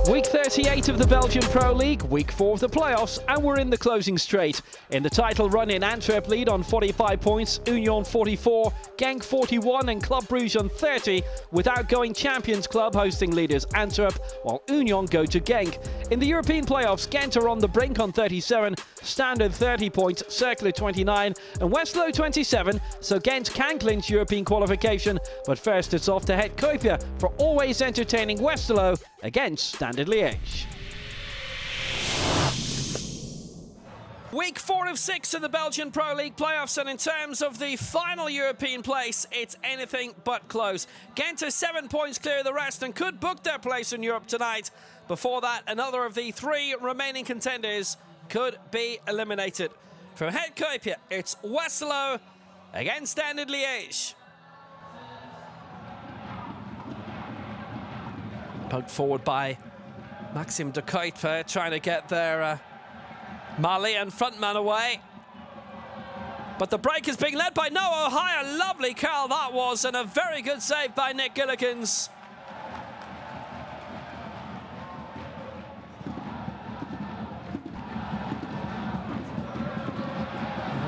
Week 38 of the Belgian Pro League, week 4 of the playoffs, and we're in the closing straight. In the title run in, Antwerp lead on 45 points, Union 44, Genk 41 and Club Brugge on 30, with outgoing Champions Club hosting leaders Antwerp, while Union go to Genk. In the European playoffs, Gent are on the brink on 37, Standard 30 points, Cercle 29 and Westerlo 27, so Gent can clinch European qualification, but first it's off to Het Kuiper for always entertaining Westerlo against Standard Liège. Week 4 of 6 of the Belgian Pro League Play-Offs, and in terms of the final European place, it's anything but close. Gent are 7 points clear of the rest and could book their place in Europe tonight. Before that, another of the 3 remaining contenders could be eliminated. From Het Kuiper, it's Westerlo against Standard Liège. Poked forward by MD04, trying to get their Malian frontman away. But the break is being led by Noah O'Hire. Lovely curl that was, and a very good save by Nick Gillikens.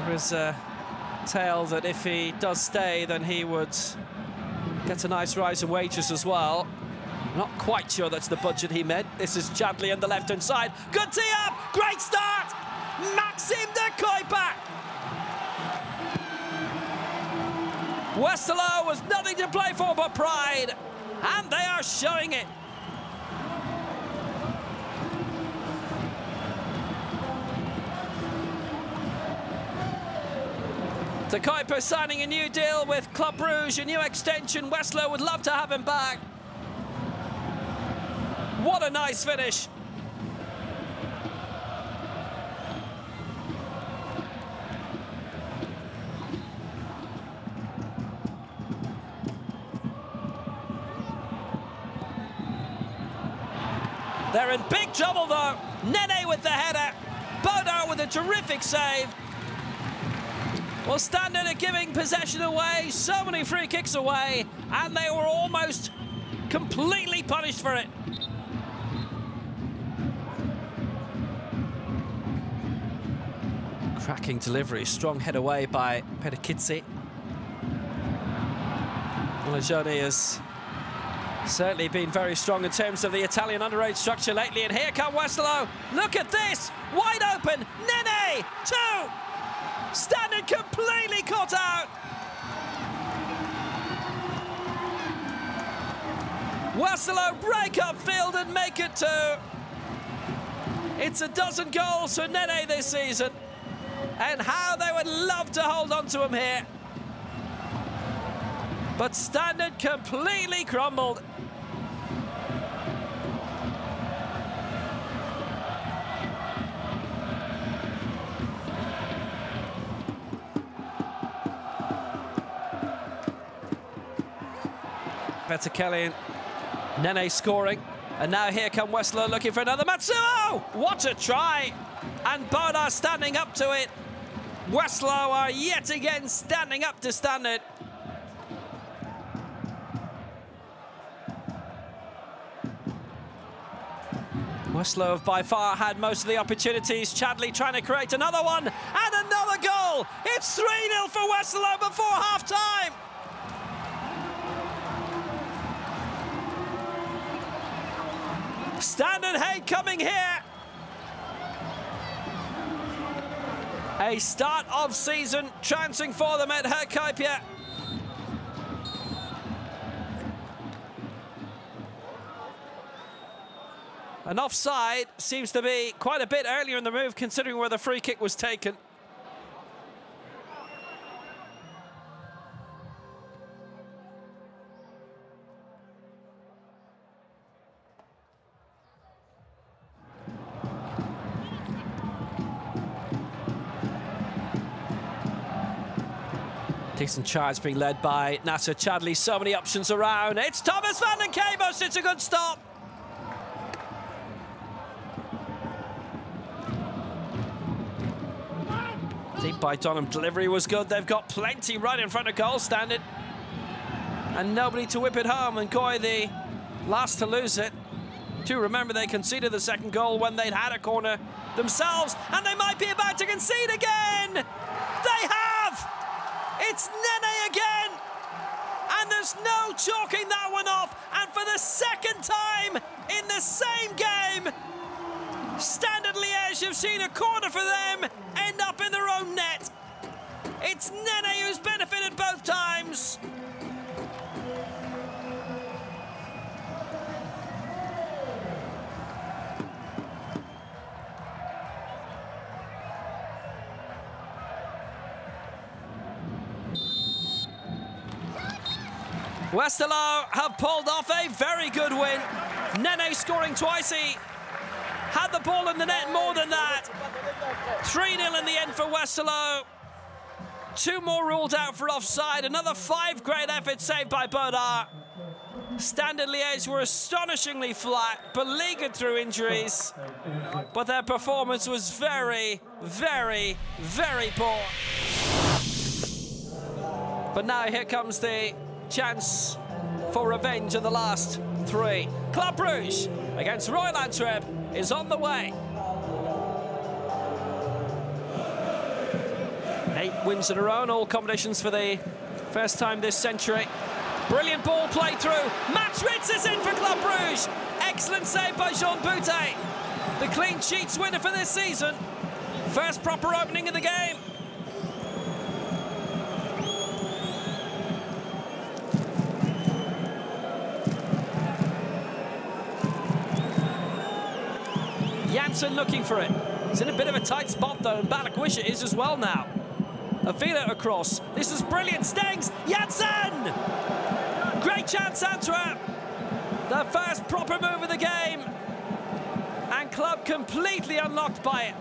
There is a tale that if he does stay, then he would get a nice rise in wages as well. Not quite sure that's the budget he meant. This is Chadley on the left-hand side. Good tee up! Great start! MD04! Westerlo was nothing to play for but pride, and they are showing it. MD04 signing a new deal with Club Brugge, a new extension. Westerlo would love to have him back. What a nice finish. They're in big trouble though. Nene with the header. Bodo with a terrific save. Well, Standard are giving possession away, so many free kicks away, and they were almost completely punished for it. Cracking delivery, strong head away by Pedicizzi. Olagioni has certainly been very strong in terms of the Italian underage structure lately, and here come Westerlo. Look at this, wide open, Nene, 2! Standard completely caught out. Westerlo break up field and make it 2. It's a dozen goals for Nene this season. And how they would love to hold on to him here. But Standard completely crumbled. Kelly and Nene scoring. And now here come Westerlo looking for another. Matsuo! What a try! And Boda standing up to it. Westerlo are yet again standing up to Standard. Westerlo have by far had most of the opportunities. Chadley trying to create another one, and another goal! It's 3-0 for Westerlo before half-time! Standard hate coming here. A start of season chancing for them at Het Kuiper. An offside seems to be quite a bit earlier in the move, considering where the free kick was taken. Decent charge being led by Nasser Chadley. So many options around. It's Thomas van den Kabos. It's a good stop. Deep by Donham. Delivery was good. They've got plenty right in front of goal, Standard. And nobody to whip it home. And Goy, the last to lose it. Do remember they conceded the second goal when they'd had a corner themselves, and they might be about to concede again. They have! It's Nene again! And there's no chalking that one off. And for the second time in the same game, Standard Liège have seen a corner for them end up in their own net. It's Nene who's benefited both times. Westerlo have pulled off a very good win. Nene scoring twice. He had the ball in the net more than that. 3-0 in the end for Westerlo. 2 more ruled out for offside. Another 5 great efforts saved by Bodard. Standard Liège were astonishingly flat, beleaguered through injuries. But their performance was very, very, very poor. But now here comes the chance for revenge in the last 3. Club Brugge against Royal Antwerp is on the way. 8 wins in a row in all competitions for the first time this century. Brilliant ball played through. Mats Ritz is in for Club Brugge. Excellent save by Jean Boutet. The clean sheets winner for this season. First proper opening of the game. Janssen looking for it. It's in a bit of a tight spot though, and Balakwisha is as well now. Avila across. This is brilliant. Stengs. Janssen! Great chance, Antwerp. The first proper move of the game. And Club completely unlocked by it.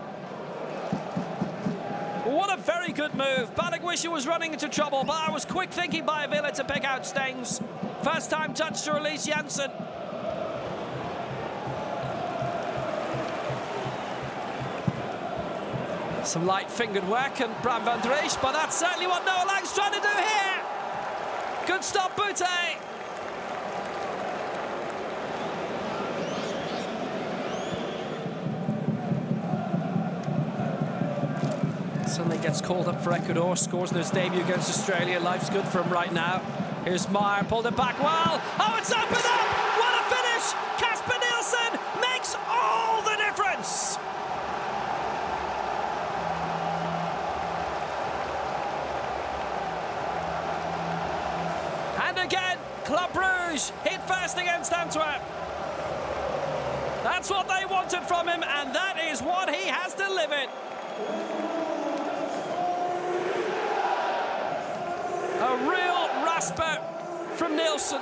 What a very good move. Balakwisha was running into trouble, but that was quick thinking by Avila to pick out Stengs. First time touch to release Janssen. Some light-fingered work and Bram van der Esch, but that's certainly what Noah Lang's trying to do here. Good stop, Boutet. Suddenly gets called up for Ecuador, scores in his debut against Australia. Life's good for him right now. Here's Meyer, pulled it back well. Oh, it's opened up! What a finish! Kasper Nielsen makes all the difference! And again, Club Brugge hit first against Antwerp. That's what they wanted from him, and that is what he has delivered. A real rasper from Nielsen.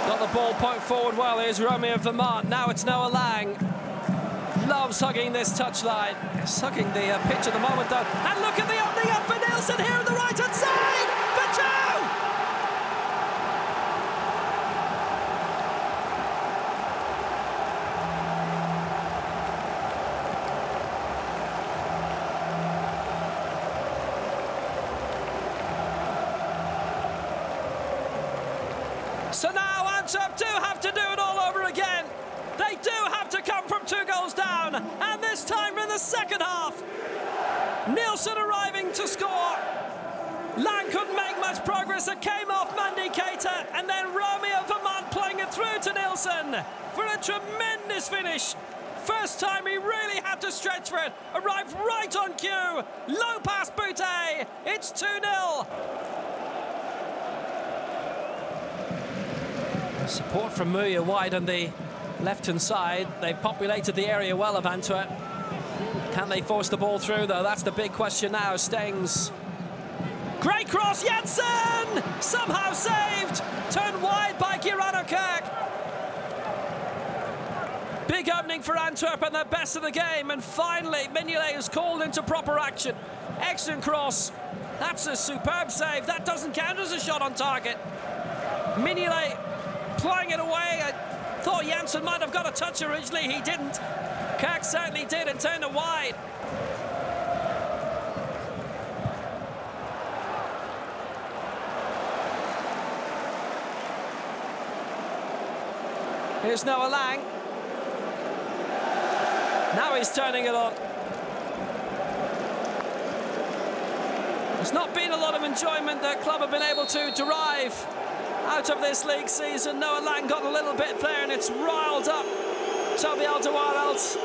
Got the ball point forward well. Here's Romeo Vermaat. Now it's Noah Lang. Loves hugging this touchline. He's hugging the pitch at the moment, though. And look at the opening up for Nielsen here on the right-hand side for 2. So now Antwerp do have to do it all over again. They do have to come from 2 goals down, and this time in the second half. Nielsen arriving to score. Lang couldn't make much progress. It came off MD04, and then Romeo Vermaat playing it through to Nielsen for a tremendous finish. First time he really had to stretch for it. Arrived right on cue. Low pass Boutet. It's 2-0. Support from Muya wide on the left-hand side. They've populated the area well of Antwerp. Can they force the ball through, though? That's the big question now. Stengs. Great cross, Janssen! Somehow saved. Turned wide by Girano Kirk. Big opening for Antwerp and their best of the game. And finally, Mignolet is called into proper action. Excellent cross. That's a superb save. That doesn't count as a shot on target. Mignolet playing it away. I thought Janssen might have got a touch originally. He didn't. Kirk certainly did and turned it wide. Here's Noah Lang. Now he's turning it on. There's not been a lot of enjoyment that club have been able to derive out of this league season. Noah Lang got a little bit there and it's riled up Toby Alderweireld.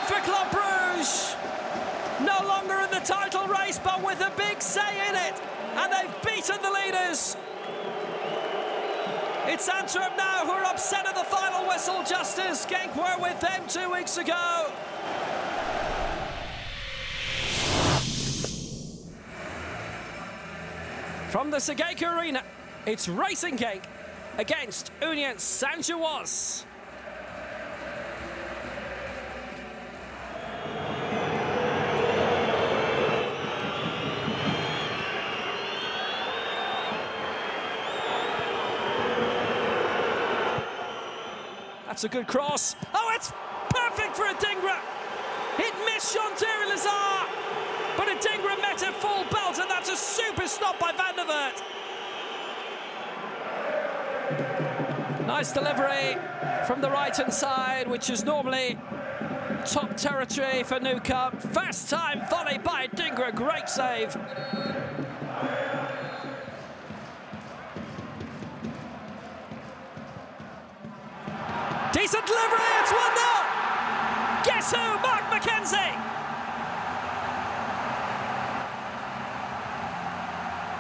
For Club Brugge, no longer in the title race, but with a big say in it, and they've beaten the leaders. It's Antwerp now who are upset at the final whistle, just as Genk were with them 2 weeks ago. From the Segeka Arena, it's Racing Genk against Union Saint-Gilloise. That's a good cross. Oh, it's perfect for Adingra. It missed Jean-Thierry Lazare, but Adingra met it full belt, and that's a super stop by Van der Weert. Nice delivery from the right-hand side, which is normally top territory for Newcomb. First time volley by Adingra, great save. Decent delivery, it's 1-0. Guess who? Mark McKenzie.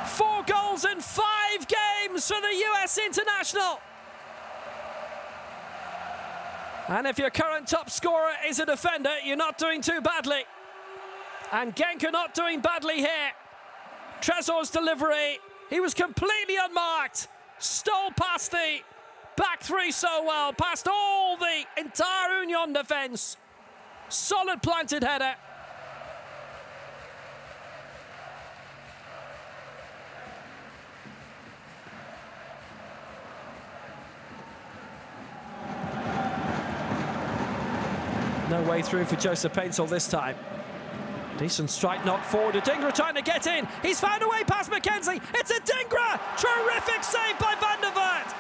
4 goals in 5 games for the US international. And if your current top scorer is a defender, you're not doing too badly. And Genk are not doing badly here. Tresor's delivery, he was completely unmarked. Stole past the back three so well, past all the entire Union defence. Solid planted header. No way through for Joseph Paintsel this time. Decent strike knock forward. Adingra trying to get in. He's found a way past McKenzie. It's Adingra! Terrific save by Van der Weert.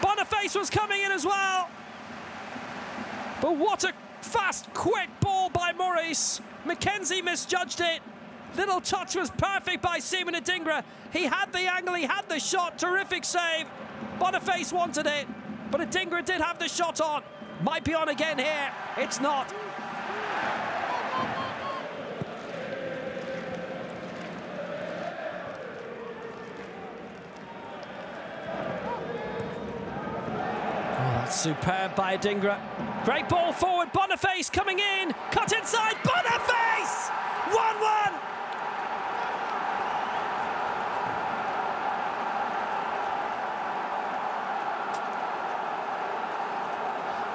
Boniface was coming in as well. But what a fast, quick ball by Maurice. McKenzie misjudged it. Little touch was perfect by Simon Adingra. He had the angle, he had the shot. Terrific save. Boniface wanted it, but Adingra did have the shot on. Might be on again here. It's not. Superb by Adingra. Great ball forward, Boniface coming in, cut inside, Boniface! 1-1!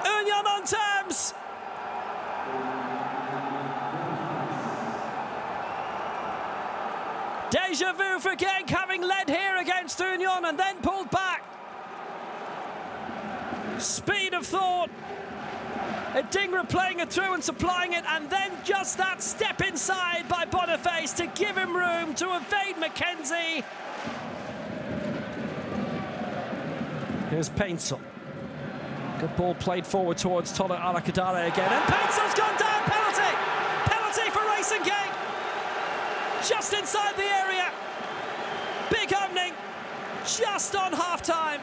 Union on terms! Deja vu for Genk, having led here against Union and then pulled back. Speed of thought. Adingra playing it through and supplying it, and then just that step inside by Boniface to give him room to evade McKenzie. Here's Paintsel. Good ball played forward towards Tolo Alakadare again, and Paintsel's gone down. Penalty! Penalty for Racing Genk. Just inside the area. Big opening. Just on half-time.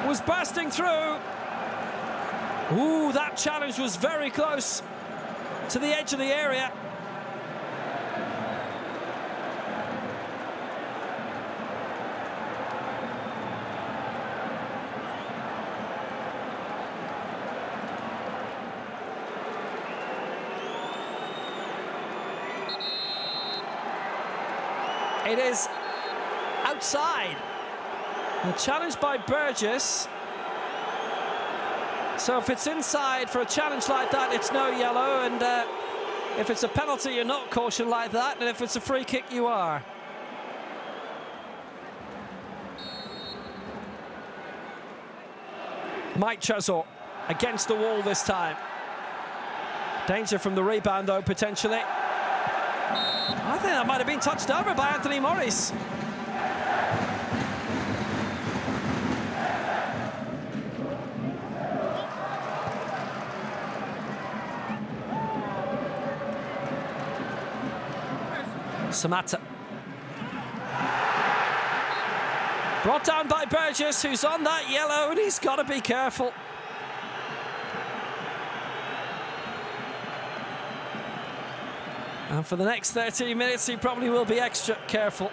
Was bursting through. Ooh, that challenge was very close to the edge of the area. It is outside. A challenge by Burgess. So if it's inside for a challenge like that, it's no yellow, and if it's a penalty, you're not cautioned like that, and if it's a free kick, you are. Mike Trezor against the wall this time. Danger from the rebound, though, potentially. I think that might have been touched over by Anthony Morris. Samatta. Brought down by Burgess, who's on that yellow, and he's got to be careful. And for the next 13 minutes, he probably will be extra careful.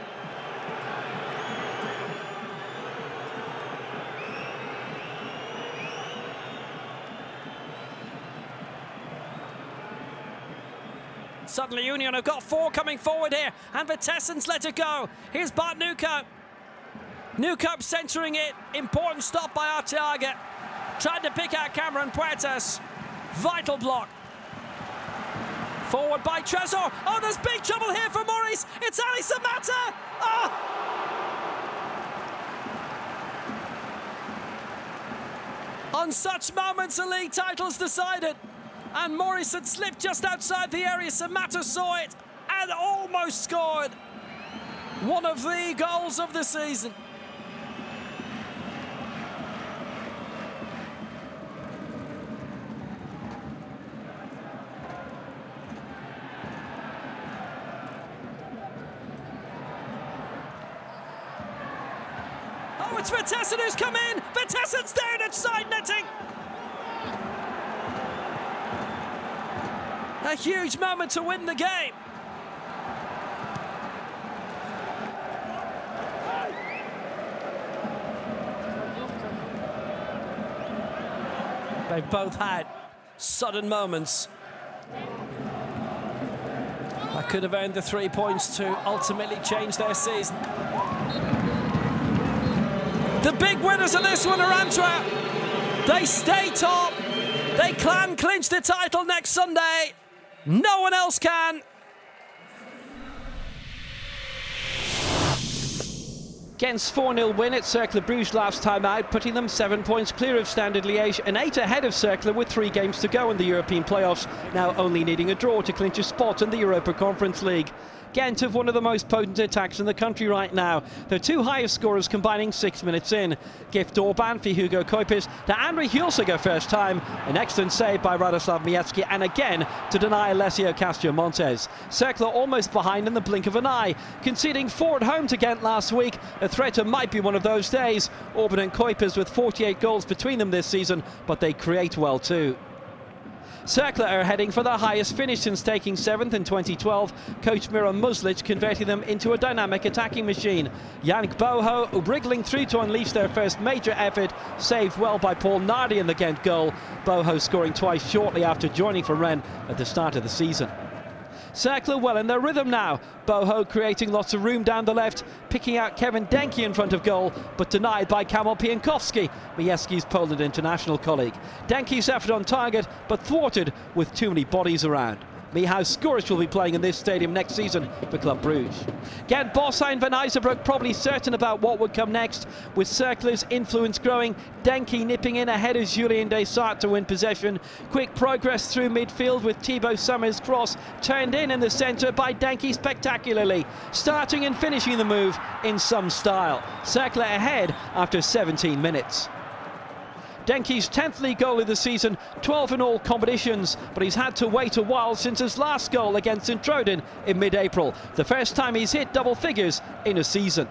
Suddenly Union have got 4 coming forward here, and Vitessen's let it go. Here's Bart Newcomb. Newcomb centering it. Important stop by Arteaga. Tried to pick out Cameron Puertas. Vital block. Forward by Trezor. Oh, there's big trouble here for Morris. It's Ali Samatta. Oh! On such moments, a league title's decided. And Morris had slipped just outside the area. Samatta saw it and almost scored. One of the goals of the season. Oh, it's Vitessen who's come in. Vitessen's down at side netting. A huge moment to win the game. They've both had sudden moments that could have earned the 3 points to ultimately change their season. The big winners of this one are Antwerp. They stay top. They can clinch the title next Sunday. No one else can. Gent's 4-0 win at Cercle Brugge last time out, putting them 7 points clear of Standard Liège and 8 ahead of Cercle with 3 games to go in the European playoffs, now only needing a draw to clinch a spot in the Europa Conference League. Gent have one of the most potent attacks in the country right now. Their 2 highest scorers combining 6 minutes in. Gift doorbaan for Hugo Kuipers to André Hulsiger first time. An excellent save by Radoslav Miecki, and again to deny Alessio Castro-Montes. Cercle almost behind in the blink of an eye, conceding 4 at home to Gent last week. A threat might be one of those days. Orban and Kuipers with 48 goals between them this season, but they create well too. Cercle are heading for their highest finish since taking 7th in 2012, coach Miran Muslic converting them into a dynamic attacking machine. Yannick Boho wriggling through to unleash their first major effort, saved well by Paul Nardi in the Gent goal. Boho scoring twice shortly after joining for Rennes at the start of the season. Cercle well in their rhythm now. Boho creating lots of room down the left, picking out Kevin Denke in front of goal, but denied by Kamil Piankowski, Miecki's Poland international colleague. Denke's effort on target, but thwarted with too many bodies around. Michał Skóraś will be playing in this stadium next season for Club Brugge. Gent boss Hein van Eysenbroek probably certain about what would come next, with Cercle's influence growing. Denke nipping in ahead of Julien Desart to win possession. Quick progress through midfield with Thibaut Summers' cross turned in the centre by Denke spectacularly, starting and finishing the move in some style. Cercle ahead after 17 minutes. Denke's 10th league goal of the season, 12 in all competitions, but he's had to wait a while since his last goal against Sint-Truiden in mid-April, the first time he's hit double figures in a season.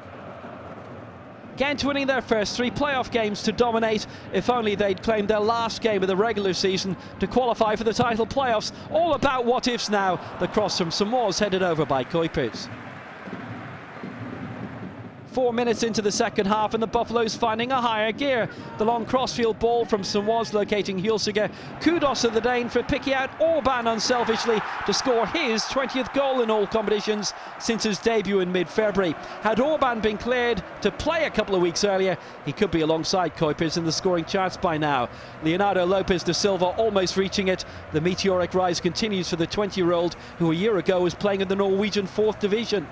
Gent winning their first 3 playoff games to dominate. If only they'd claimed their last game of the regular season to qualify for the title playoffs. All about what-ifs now. The cross from Samoa's headed over by Kuipers. 4 minutes into the second half and the Buffaloes finding a higher gear. The long crossfield ball from Samoa's locating Hulsiger. Kudos to the Dane for picking out Orban unselfishly to score his 20th goal in all competitions since his debut in mid-February. Had Orban been cleared to play a couple of weeks earlier, he could be alongside Kuipers in the scoring charts by now. Leonardo Lopez da Silva almost reaching it. The meteoric rise continues for the 20-year-old who a year ago was playing in the Norwegian 4th Division.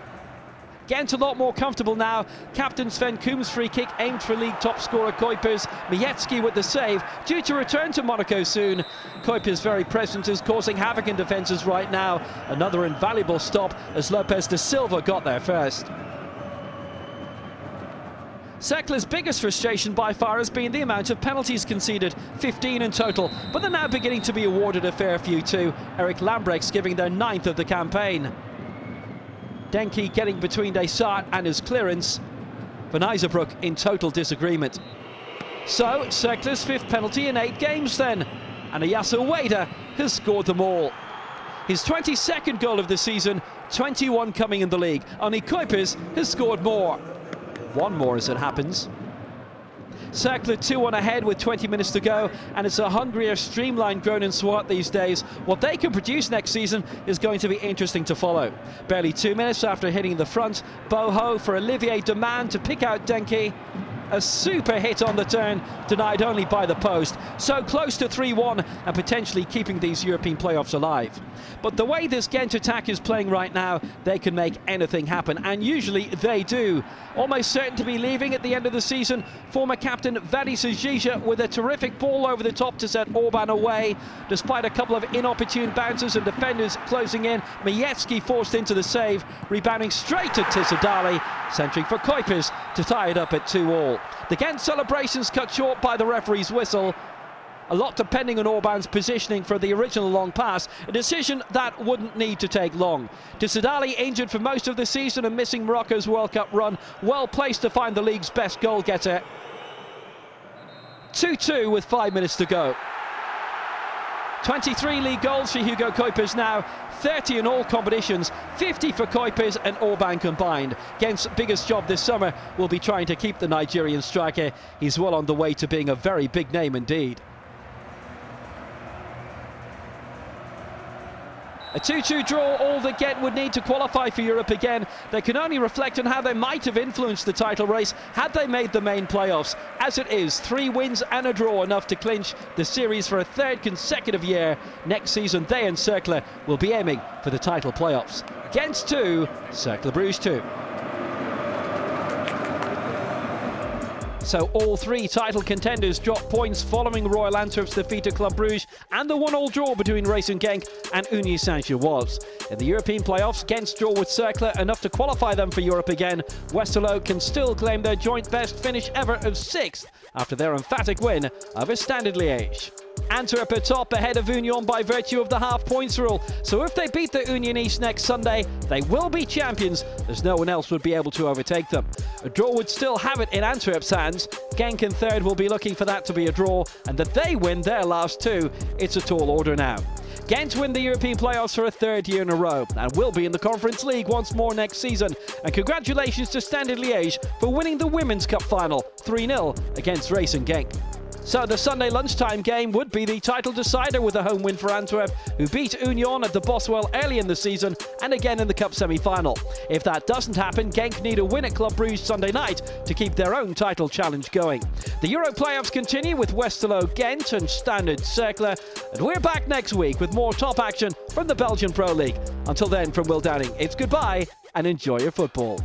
Gent a lot more comfortable now. Captain Sven Kum's free kick aimed for league top scorer Kuipers. Majecki with the save, due to return to Monaco soon. Kuipers' very presence is causing havoc in defences right now. Another invaluable stop as Lopez da Silva got there first. Cercle's biggest frustration by far has been the amount of penalties conceded, 15 in total, but they're now beginning to be awarded a fair few too. Eric Lambrecht's giving their 9th of the campaign. Denke getting between Desart and his clearance. Van Ijzenbroek in total disagreement. So, Cercle's 5th penalty in 8 games then. And Ayaso Ueda has scored them all. His 22nd goal of the season, 21 coming in the league. Only Kuipers has scored more. One more as it happens. Cercle 2-1 ahead with 20 minutes to go, and it's a hungrier, streamlined Groningen SWAT these days. What they can produce next season is going to be interesting to follow. Barely 2 minutes after hitting the front, Boho for Olivier Demand to pick out Denke. A super hit on the turn, denied only by the post. So close to 3-1 and potentially keeping these European playoffs alive. But the way this Gent attack is playing right now, they can make anything happen, and usually they do. Almost certain to be leaving at the end of the season, former captain Vadis Zizia with a terrific ball over the top to set Orban away. Despite a couple of inopportune bounces and defenders closing in, Majecki forced into the save, rebounding straight to Tissadali, centering for Kuipers to tie it up at 2-2. The Gent celebrations cut short by the referee's whistle. A lot depending on Orban's positioning for the original long pass, a decision that wouldn't need to take long. Tissadali injured for most of the season and missing Morocco's World Cup run, well placed to find the league's best goal getter. 2-2 with 5 minutes to go. 23 league goals for Hugo Kuipers now, 30 in all competitions, 50 for Kuipers and Orban combined. Gent's biggest job this summer will be trying to keep the Nigerian striker. He's well on the way to being a very big name indeed. A 2-2 draw, all that Gent would need to qualify for Europe again. They can only reflect on how they might have influenced the title race had they made the main playoffs. As it is, 3 wins and a draw, enough to clinch the series for a 3rd consecutive year. Next season, they and Cercle will be aiming for the title playoffs. Gent 2, Cercle Bruges 2. So all 3 title contenders drop points following Royal Antwerp's defeat to Club Brugge and the 1-1 draw between Racing Genk and Unie Saint-Gilloise. In the European playoffs, Gent's draw with Cercle enough to qualify them for Europe again. Westerlo can still claim their joint best finish ever of 6th after their emphatic win over Standard Liège. Antwerp are top ahead of Union by virtue of the half-points rule, so if they beat the Union East next Sunday, they will be champions, as no one else would be able to overtake them. A draw would still have it in Antwerp's hands. Genk in 3rd will be looking for that to be a draw, and that they win their last 2. It's a tall order now. Gent win the European playoffs for a 3rd year in a row and will be in the Conference League once more next season. And congratulations to Standard Liège for winning the Women's Cup final 3-0 against Racing Genk. So the Sunday lunchtime game would be the title decider with a home win for Antwerp, who beat Union at the Boswell early in the season and again in the Cup semi-final. If that doesn't happen, Genk need a win at Club Brugge Sunday night to keep their own title challenge going. The Euro playoffs continue with Westerlo, Gent and Standard Cercle, and we're back next week with more top action from the Belgian Pro League. Until then, from Will Downing, it's goodbye and enjoy your football.